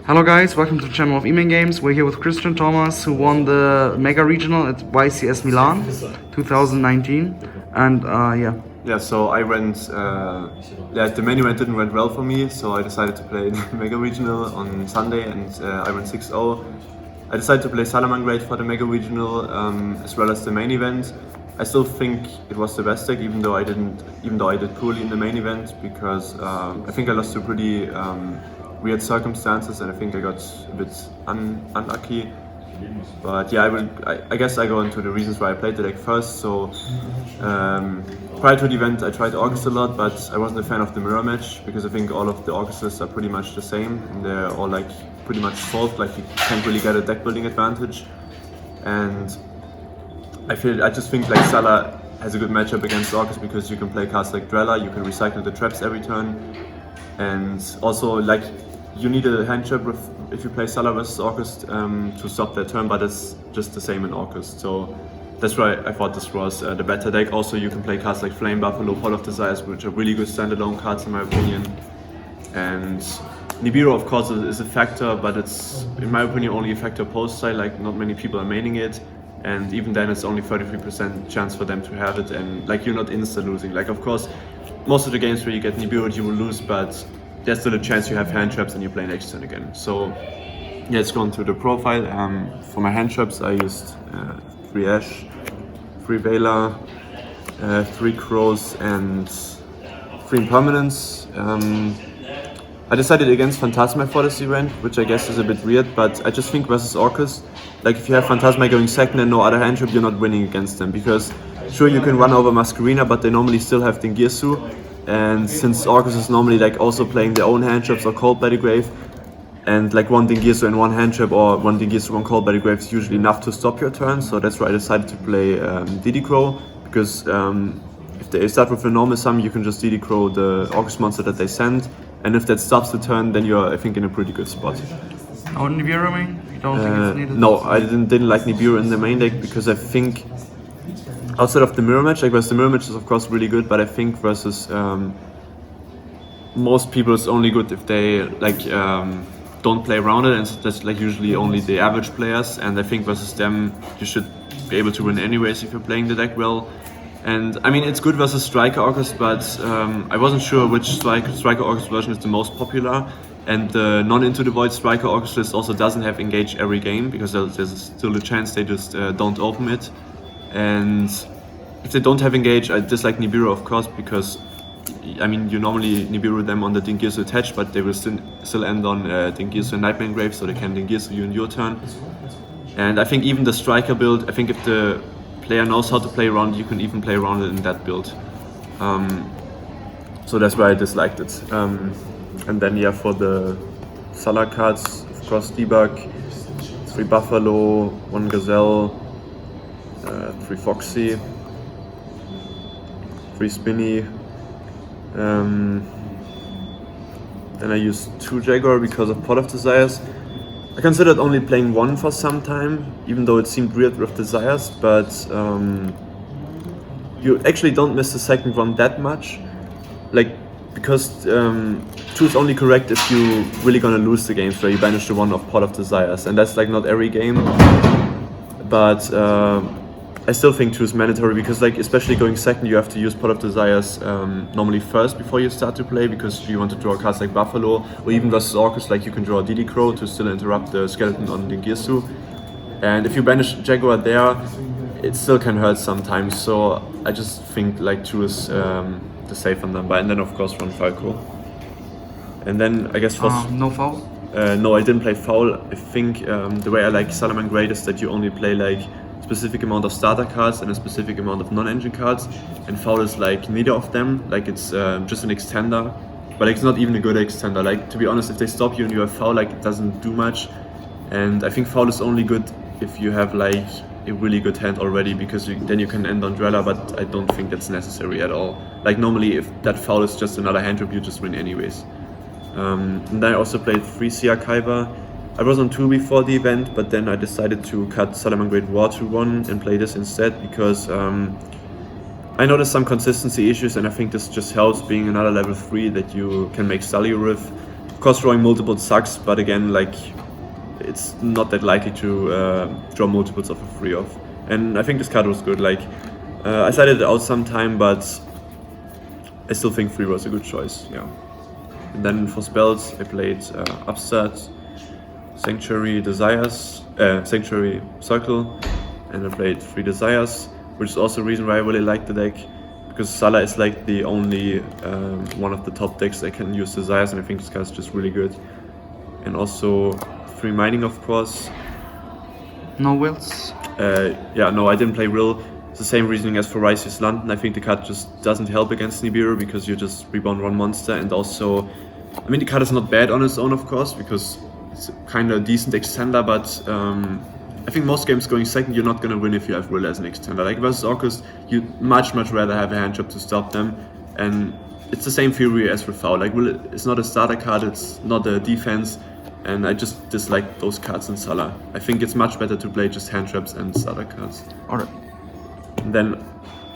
Hello guys, welcome to the channel of E-main Games. We're here with Christian Thomas, who won the Mega Regional at YCS Milan 2019. And yeah. Yeah, so I went, the main event didn't went well for me, so I decided to play the Mega Regional on Sunday, and I went 6-0. I decided to play Salamangreat for the Mega Regional, as well as the main event. I still think it was the best deck, even though I did poorly in the main event, because I think I lost to pretty weird circumstances, and I think I got a bit unlucky. But yeah, I guess I go into the reasons why I played the deck first. So prior to the event, I tried August a lot, but I wasn't a fan of the mirror match, because I think all of the Augusts are pretty much the same, and they're all like pretty much solved. Like you can't really get a deck building advantage, and I just think like Salah has a good matchup against August, because you can play cards like Drella, you can recycle the traps every turn, and also like you need a hand trap if you play Salah versus August to stop their turn, but it's just the same in August. So that's why I thought this was the better deck. Also, you can play cards like Flame Buffalo, Fall of Desires, which are really good standalone cards in my opinion. And Nibiru, of course, is a factor, but it's in my opinion only a factor post side. Like not many people are maining it, and even then it's only 33% chance for them to have it, and like you're not insta losing. Like of course, most of the games where you get Nibiru you will lose, but there's still a chance you have hand traps and you play next turn again. So yeah, let's go on to the profile. For my hand traps I used 3 Ash, 3 Vela, 3 Crows and 3 Impermanence. I decided against Phantasma for this event, which I guess is a bit weird, but I just think versus Orcus, like if you have Phantasma going second and no other hand trap, you're not winning against them, because sure you can run over Masquerina, but they normally still have Dingirsu, and since Orcus is normally like also playing their own hand traps or Cold by the Grave, and like one Dingirsu and one hand trap or one Dingirsu, one Cold by the Grave is usually enough to stop your turn, so that's why I decided to play DD Crow, because if they start with a normal sum, you can just DD Crow the Orcus monster that they send, and if that stops the turn, then you're, I think, in a pretty good spot. Oh, Nibiru main? You don't think it's needed? No, I didn't like Nibiru in the main deck, because I think outside of the mirror match, like versus the mirror match is of course really good, but I think versus most people it's only good if they like don't play around it, and that's like usually only the average players, and I think versus them you should be able to win anyways if you're playing the deck well. And I mean, it's good versus Striker August, but I wasn't sure which Striker August version is the most popular. And the non-Into the Void Striker August list also doesn't have Engage every game, because there's still a chance they just don't open it. And if they don't have Engage, I dislike Nibiru, of course, because I mean, you normally Nibiru them on the Dingirsu attached, but they will still end on Dingirsu and Nightmare Engrave, so they can Dingirsu you in your turn. And I think even the Striker build, I think if the player knows how to play around, you can even play around it in that build. So that's why I disliked it. And then yeah, for the Salah cards, of course Debug, 3 Buffalo, 1 Gazelle, 3 Foxy, 3 Spinny. Then I used 2 Jaguar because of Pot of Desires. I considered only playing 1 for some time, even though it seemed weird with Desires, but you actually don't miss the second one that much, like because 2 is only correct if you really gonna lose the games where you banish the 1 of Pot of Desires, and that's like not every game, but I still think 2 is mandatory, because like especially going second you have to use Pot of Desires normally first before you start to play, because you want to draw cards like Buffalo, or even versus Orcus, like you can draw DD Crow to still interrupt the skeleton on Dingirsu, and if you banish Jaguar there, it still can hurt sometimes, so I just think like 2 is the safer number, and then of course 1 Falco. And then I guess for no foul? No, I didn't play Foul. I think the way I like Salamangreat is that you only play like specific amount of starter cards and a specific amount of non-engine cards, and Foul is like neither of them. Like it's just an extender, but it's not even a good extender. Like to be honest, if they stop you and you have Foul, like it doesn't do much, and I think Foul is only good if you have like a really good hand already, because then you can end on Drella, but I don't think that's necessary at all. Like normally if that Foul is just another hand trap, you just win anyways. And then I also played 3 Archiver. I was on 2 before the event, but then I decided to cut Salamangreat War to 1 and play this instead, because I noticed some consistency issues, and I think this just helps being another level 3 that you can make Sully with. Of course, drawing multiples sucks, but again, like, it's not that likely to draw multiples of a 3-off. And I think this card was good. Like, I cited it out sometime, but I still think 3 was a good choice. Yeah. And then for spells, I played Upstart, Sanctuary Desires, Sanctuary Circle, and I played 3 Desires, which is also a reason why I really like the deck, because Sala is like the only one of the top decks that can use Desires, and I think this card is just really good. And also 3 Mining, of course. No wills? Yeah, no, I didn't play Will. It's the same reasoning as for Rice's London. I think the card just doesn't help against Nibiru because you just rebound 1 monster, and also, I mean, the card is not bad on its own, of course, because it's kind of a decent extender, but I think most games going second, you're not going to win if you have Will as an extender. Like versus Orcust, you'd much rather have a hand job to stop them, and it's the same theory as with Foul. Like, Will is not a starter card, it's not a defense, and I just dislike those cards in Sala. I think it's much better to play just hand traps and starter cards. Alright. And then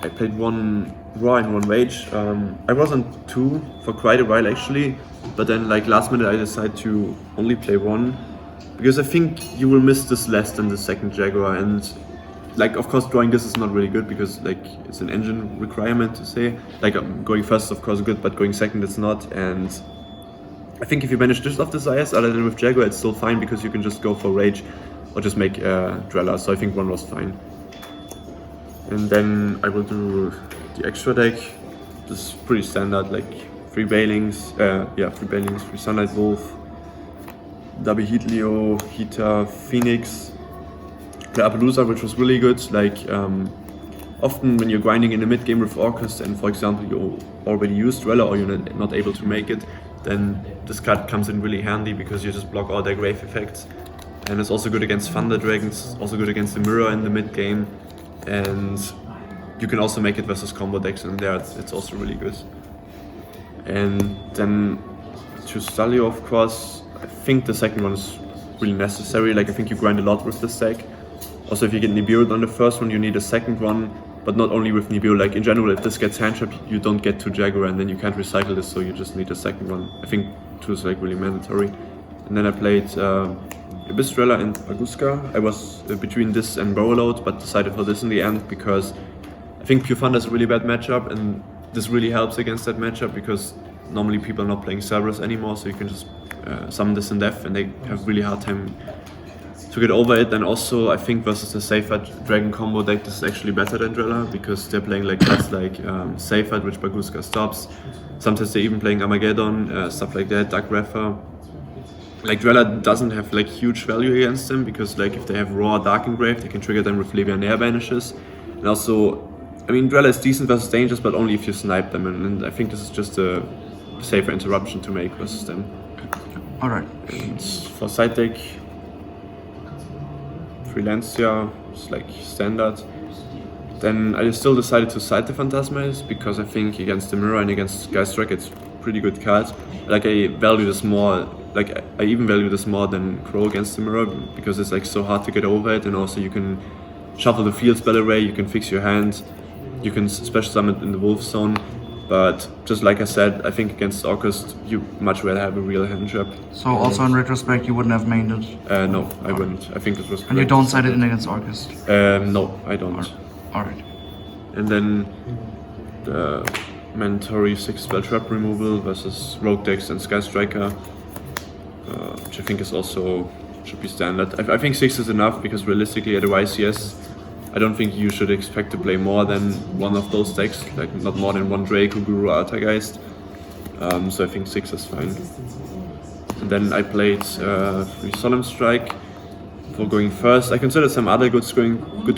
I played 1 Raw and 1 Rage. I was on 2 for quite a while actually, but then like last minute I decided to only play 1, because I think you will miss this less than the second Jaguar, and like of course drawing this is not really good because like it's an engine requirement to say. Like going first is of course good, but going second it's not, and I think if you manage this off Desires other than with Jaguar, it's still fine because you can just go for Rage or just make Drella, so I think 1 was fine. And then I will do the extra deck. This is pretty standard, like 3 Bailings, 3 Sunlight Wolf, double Heat Leo, Heater, Phoenix, play Appaloosa, which was really good. Like often when you're grinding in the mid game with Orcust and for example you already used Drella or you're not able to make it, then this card comes in really handy because you just block all their grave effects. And it's also good against Thunder Dragons, also good against the Mirror in the mid game. And you can also make it versus combo decks, and there it's also really good. And then to Stalio, of course, I think the second one is really necessary. Like I think you grind a lot with this deck. Also, if you get Nibiru on the first one, you need a second one, but not only with Nibiru. Like in general, if this gets hand trapped, you don't get to Jaguar, and then you can't recycle this, so you just need a second one. I think 2 is like really mandatory. And then I played Abyss Drella and Aguska. I was between this and Borrowload, but decided for this in the end because I think Pure Thunder is a really bad matchup, and this really helps against that matchup because normally people are not playing Cerberus anymore, so you can just summon this in depth and they have really hard time to get over it. And also I think versus the Seyfert Dragon combo deck, this is actually better than Drella because they're playing like cards like Seyfert, which Baguska stops. Sometimes they're even playing Armageddon, stuff like that, Dark Refer. Like Drella doesn't have like huge value against them because like if they have Raw Dark Engrave, they can trigger them with Levianair banishes. And also, I mean Drella is decent versus Dangers, but only if you snipe them, and I think this is just a safer interruption to make versus them. Alright. And for side deck, Freelancia, it's like standard. Then I still decided to side the Phantasma's because I think against the Mirror and against Geistrak it's pretty good cards. Like I value this more, like I even value this more than Crow against the Mirror because it's like so hard to get over it, and also you can shuffle the field spell array, you can fix your hand, you can special summon in the Wolf Zone. But just like I said, I think against Orcust you much rather have a real hand trap. So also in retrospect you wouldn't have mained it? No, I wouldn't. I think this was correct. And you don't side it in against Orcust? No, I don't. Alright. And then the mandatory 6 spell trap removal versus Rogue decks and Sky Striker, which I think is also should be standard. I think 6 is enough because realistically at a YCS I don't think you should expect to play more than one of those decks, like not more than 1 Drake or Guru Altergeist. So I think 6 is fine. And then I played 3 Solemn Strike for going first. I considered some other good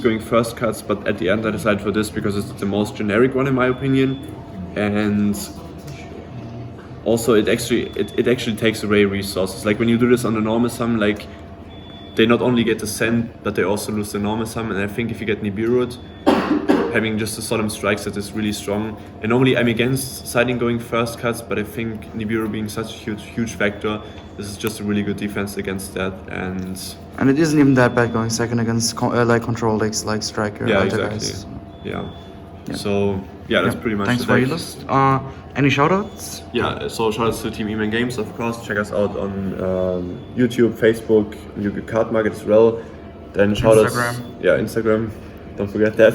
going first cards, but at the end I decided for this because it's the most generic one in my opinion. And also it actually takes away resources. Like when you do this on the normal sum, like they not only get the send, but they also lose the normal sum. And I think if you get Nibiru'd, having just a Solemn Strike set is really strong. And normally I'm against siding going first cards, but I think Nibiru being such a huge factor, this is just a really good defense against that. And it isn't even that bad going second against like control decks like Striker. Yeah, exactly. Yeah. So yeah, that's pretty much Thanks the for deck. your list. Any shoutouts? Yeah, so shoutouts to Team E-Man Games, of course. Check us out on YouTube, Facebook, you get Card Market as well. Then shoutouts, Instagram. yeah, Instagram. Don't forget that.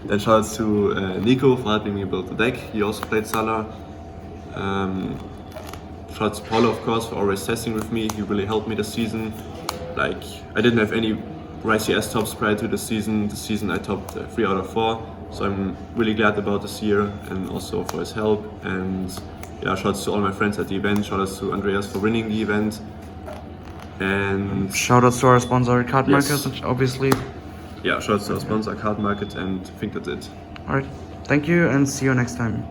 Then shoutouts to Nico for helping me build the deck. He also played Salah. Shoutouts to Paulo, of course, for always testing with me. He really helped me this season. Like, I didn't have any YCS tops prior to the season. This season I topped 3 out of 4. So I'm really glad about this year and also for his help. And yeah, shoutouts to all my friends at the event. Shoutouts to Andreas for winning the event. And Shoutouts to our sponsor, Card Yes. Market, obviously. yeah, shoutouts to our sponsor, Card Market, and I think that's it. Alright, thank you and see you next time.